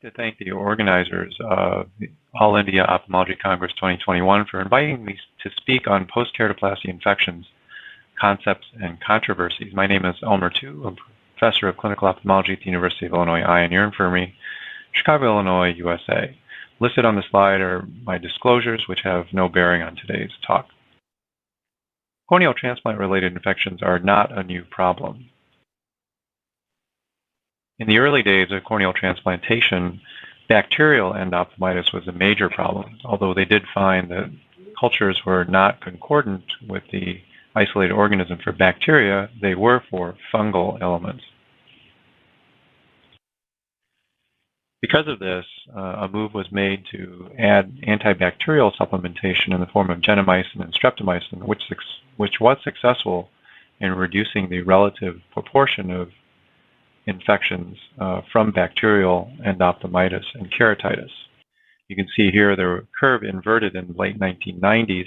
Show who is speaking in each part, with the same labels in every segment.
Speaker 1: To thank the organizers of the All India Ophthalmology Congress 2021 for inviting me to speak on post-keratoplasty infections, concepts, and controversies. My name is ELMER TU, a professor of clinical ophthalmology at the University of Illinois Eye and Ear Infirmary, Chicago, Illinois, USA. Listed on the slide are my disclosures, which have no bearing on today's talk. Corneal transplant-related infections are not a new problem. In the early days of corneal transplantation, bacterial endophthalmitis was a major problem, although they did find that cultures were not concordant with the isolated organism for bacteria, they were for fungal elements. Because of this, a move was made to add antibacterial supplementation in the form of gentamicin and streptomycin, which was successful in reducing the relative proportion of infections from bacterial endophthalmitis and keratitis. You can see here the curve inverted in the late 1990s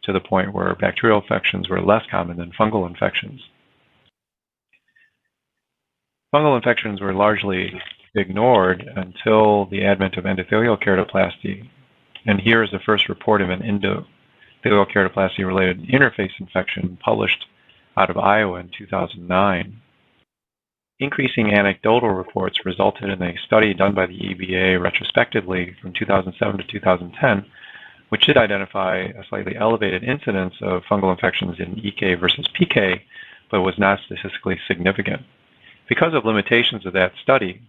Speaker 1: to the point where bacterial infections were less common than fungal infections. Fungal infections were largely ignored until the advent of endothelial keratoplasty, and here is the first report of an endothelial keratoplasty-related interface infection published out of Iowa in 2009. Increasing anecdotal reports resulted in a study done by the EBA retrospectively from 2007 to 2010, which did identify a slightly elevated incidence of fungal infections in EK versus PK, but was not statistically significant. Because of limitations of that study,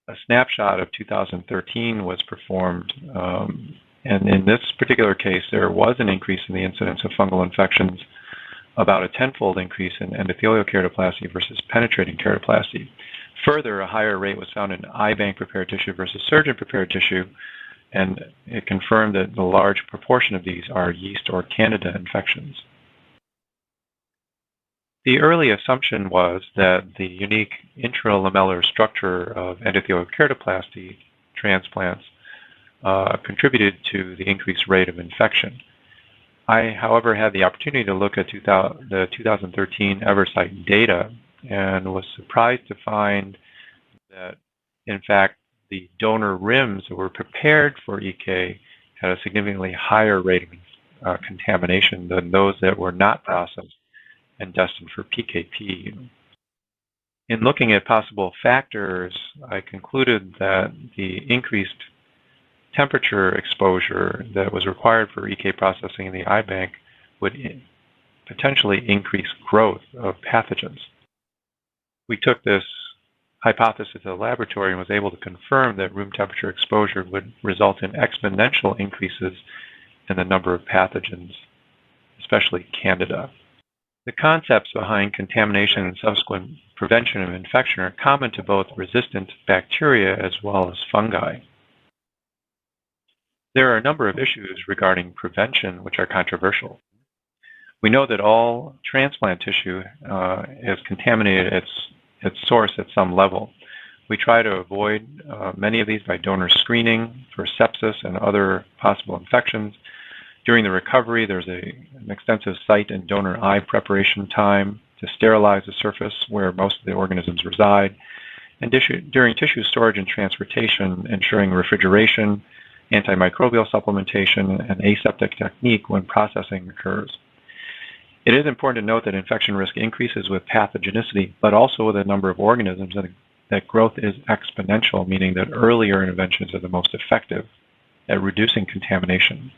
Speaker 1: a snapshot of 2013 was performed, and in this particular case, there was an increase in the incidence of fungal infections, about a tenfold increase in endothelial keratoplasty versus penetrating keratoplasty. Further, a higher rate was found in eye bank prepared tissue versus surgeon prepared tissue, and it confirmed that the large proportion of these are yeast or candida infections. The early assumption was that the unique intralamellar structure of endothelial keratoplasty transplants contributed to the increased rate of infection. I, however, had the opportunity to look at the 2013 Eversight data and was surprised to find that, in fact, the donor rims that were prepared for EK had a significantly higher rate of contamination than those that were not processed and destined for PKP. In looking at possible factors, I concluded that the increased temperature exposure that was required for EK processing in the eye bank would potentially increase growth of pathogens. We took this hypothesis to the laboratory and was able to confirm that room temperature exposure would result in exponential increases in the number of pathogens, especially Candida. The concepts behind contamination and subsequent prevention of infection are common to both resistant bacteria as well as fungi. There are a number of issues regarding prevention which are controversial. We know that all transplant tissue is contaminated at its source at some level. We try to avoid many of these by donor screening for sepsis and other possible infections. During the recovery, there's an extensive site and donor eye preparation time to sterilize the surface where most of the organisms reside. And during tissue storage and transportation, ensuring refrigeration, antimicrobial supplementation, and aseptic technique when processing occurs. It is important to note that infection risk increases with pathogenicity, but also with the number of organisms, and that growth is exponential, meaning that earlier interventions are the most effective at reducing contamination.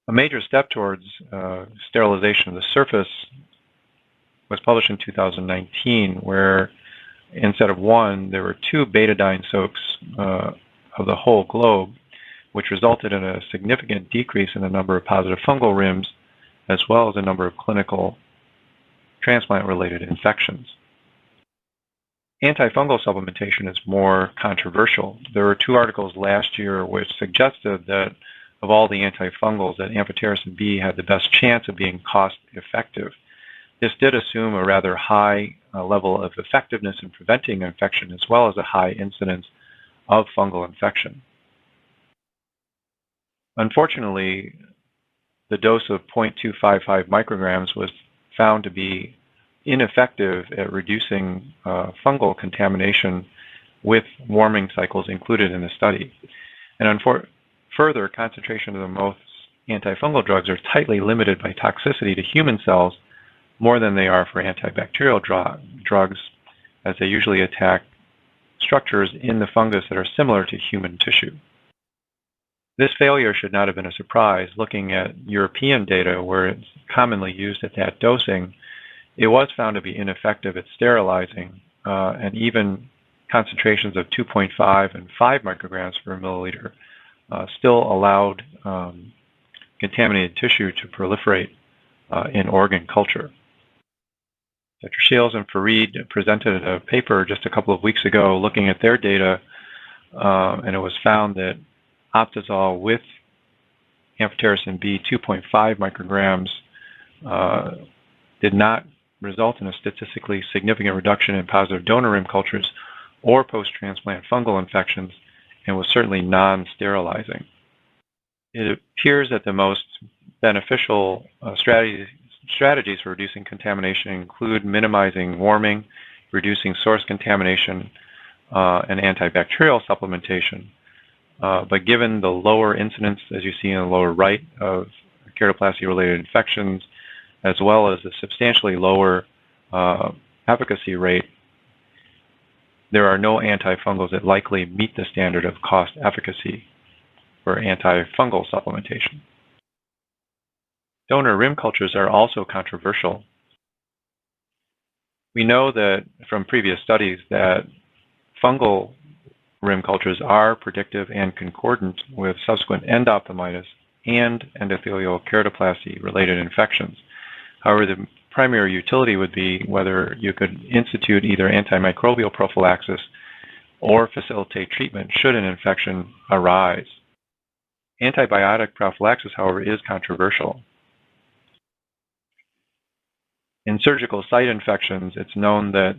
Speaker 1: A major step towards sterilization of the surface was published in 2019, where instead of one, there were 2 betadine soaks of the whole globe, which resulted in a significant decrease in the number of positive fungal rims, as well as the number of clinical transplant-related infections. Anti-fungal supplementation is more controversial. There were 2 articles last year which suggested that of all the antifungals, that amphotericin B had the best chance of being cost-effective. This did assume a rather high level of effectiveness in preventing infection, as well as a high incidence of fungal infection. Unfortunately, the dose of 0.255 micrograms was found to be ineffective at reducing fungal contamination with warming cycles included in the study. And further, concentration of the most antifungal drugs are tightly limited by toxicity to human cells more than they are for antibacterial drugs, as they usually attack structures in the fungus that are similar to human tissue. This failure should not have been a surprise. Looking at European data where it's commonly used at that dosing, it was found to be ineffective at sterilizing, and even concentrations of 2.5 and 5 micrograms per milliliter still allowed contaminated tissue to proliferate in organ culture. Dr. Shields and Farid presented a paper just a couple of weeks ago looking at their data, and it was found that Optazol with amphotericin B 2.5 micrograms did not result in a statistically significant reduction in positive donor rim cultures or post-transplant fungal infections, and was certainly non-sterilizing. It appears that the most beneficial strategies for reducing contamination include minimizing warming, reducing source contamination, and antibacterial supplementation. But given the lower incidence, as you see in the lower right, of keratoplasty-related infections, as well as the substantially lower efficacy rate, there are no antifungals that likely meet the standard of cost efficacy for antifungal supplementation. Donor rim cultures are also controversial. We know that from previous studies that fungal rim cultures are predictive and concordant with subsequent endophthalmitis and endothelial keratoplasty-related infections. However, the primary utility would be whether you could institute either antimicrobial prophylaxis or facilitate treatment should an infection arise. Antibiotic prophylaxis, however, is controversial. In surgical site infections, it's known that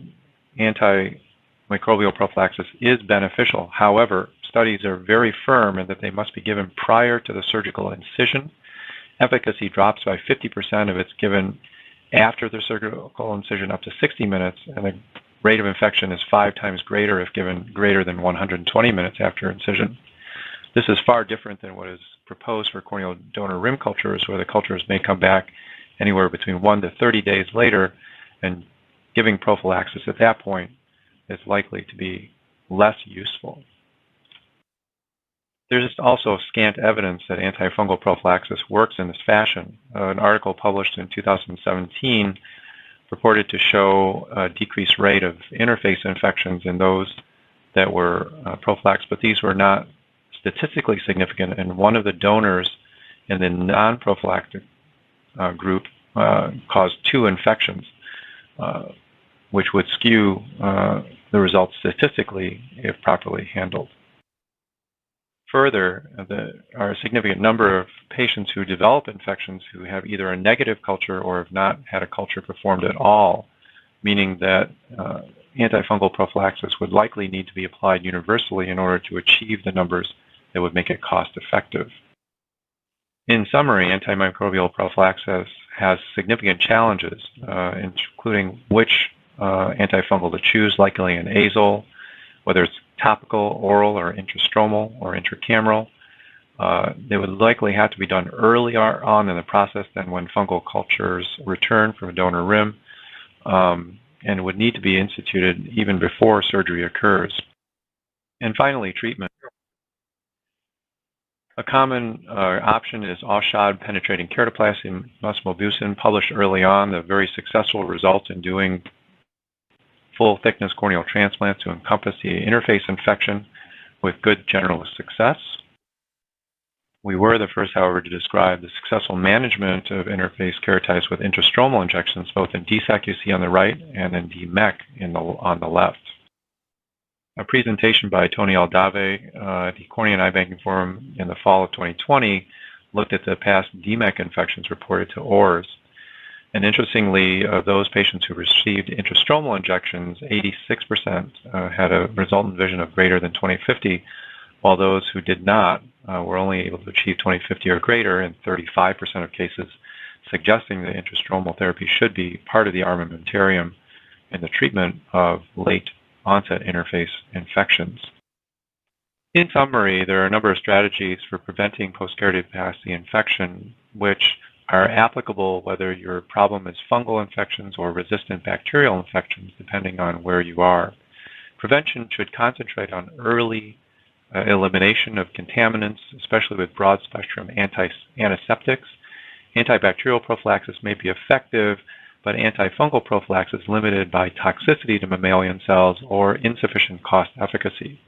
Speaker 1: antimicrobial prophylaxis is beneficial. However, studies are very firm in that they must be given prior to the surgical incision. Efficacy drops by 50% if it's given after the surgical incision up to 60 minutes, and the rate of infection is 5 times greater if given greater than 120 minutes after incision. This is far different than what is proposed for corneal donor rim cultures, where the cultures may come back anywhere between 1 to 30 days later, and giving prophylaxis at that point is likely to be less useful. There's also scant evidence that antifungal prophylaxis works in this fashion. An article published in 2017 purported to show a decreased rate of interface infections in those that were prophylaxed, but these were not statistically significant, and one of the donors in the non-prophylactic group caused 2 infections, which would skew the results statistically if properly handled. Further, there are a significant number of patients who develop infections who have either a negative culture or have not had a culture performed at all, meaning that antifungal prophylaxis would likely need to be applied universally in order to achieve the numbers that would make it cost effective. In summary, antimicrobial prophylaxis has significant challenges, including which antifungal to choose, likely an azole, whether it's topical, oral, or intrastromal, or intracameral. They would likely have to be done earlier on in the process than when fungal cultures return from a donor rim, and would need to be instituted even before surgery occurs. And finally, treatment. A common option is off-shot penetrating keratoplasty, muscimolbucin, published early on, the very successful results in doing full-thickness corneal transplants to encompass the interface infection with good general success. We were the first, however, to describe the successful management of interface keratitis with intrastromal injections, both in DSAC you see on the right and in DMEC on the left. A presentation by Tony Aldave at the Cornea and Eye Banking Forum in the fall of 2020 looked at the past DMEC infections reported to ORs. And interestingly, of those patients who received intrastromal injections, 86% had a resultant vision of greater than 20/50, while those who did not were only able to achieve 20/50 or greater in 35% of cases, suggesting that intrastromal therapy should be part of the armamentarium in the treatment of late onset interface infections. In summary, there are a number of strategies for preventing postcaridial opacity infection, which are applicable whether your problem is fungal infections or resistant bacterial infections, depending on where you are. Prevention should concentrate on early elimination of contaminants, especially with broad-spectrum antiseptics. Antibacterial prophylaxis may be effective, but antifungal prophylaxis is limited by toxicity to mammalian cells or insufficient cost efficacy.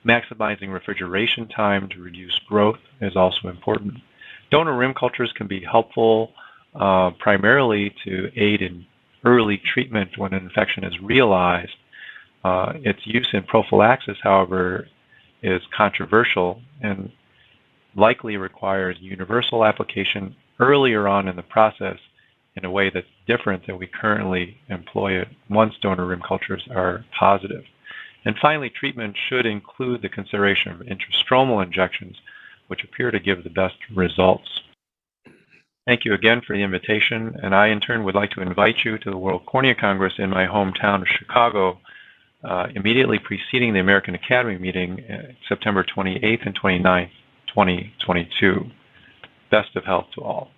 Speaker 1: Maximizing refrigeration time to reduce growth is also important. Donor rim cultures can be helpful primarily to aid in early treatment when an infection is realized. Its use in prophylaxis, however, is controversial and likely requires universal application earlier on in the process in a way that's different than we currently employ it once donor rim cultures are positive. And finally, treatment should include the consideration of intrastromal injections, which appear to give the best results. Thank you again for the invitation, and I in turn would like to invite you to the World Cornea Congress in my hometown of Chicago, immediately preceding the American Academy meeting, September 28th and 29th, 2022. Best of health to all.